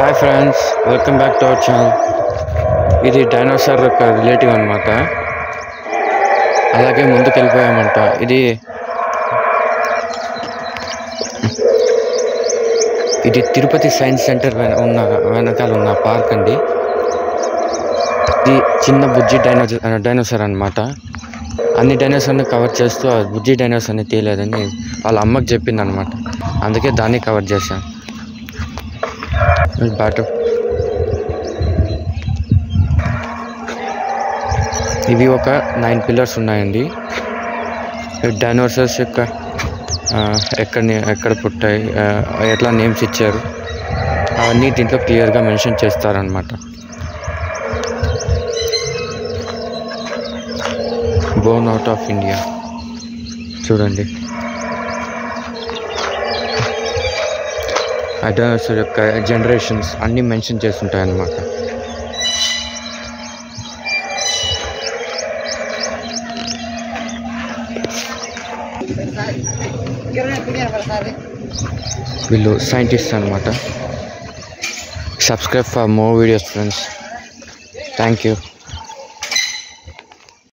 Hi friends, welcome back to our channel. ఇది dinosaur యొక్క relative అనమాట. అలాగే ముందుకు వెళ్ళిపోయామంట. ఇది తిరుపతి సైన్స్ సెంటర్ వెనకాల ఉన్న పార్క్ అండి. ఇది చిన్న బుజ్జి డైనోసార్ అనమాట. అన్ని డైనోసార్ని కవర్ చేస్తూ ఆ బుజ్జి డైనోసార్ని తీయలేదని వాళ్ళ అమ్మకి చెప్పింది అనమాట. అందుకే దాన్ని కవర్ చేశాను. బాటు ఇవి ఒక 9 పిల్లర్స్ ఉన్నాయండి. డైనోసార్స్ యొక్క ఎక్కడ పుట్టాయి, ఎట్లా నేమ్స్ ఇచ్చారు, అవన్నీ దీంట్లో క్లియర్గా మెన్షన్ చేస్తారనమాట. బోర్న్ అవుట్ ఆఫ్ ఇండియా చూడండి. ఆ డైనోసార్ యొక్క జనరేషన్స్ అన్నీ మెన్షన్ చేస్తుంటాయి అన్నమాట. వీళ్ళు సైంటిస్ట్ అనమాట. Subscribe for more videos friends. Thank you.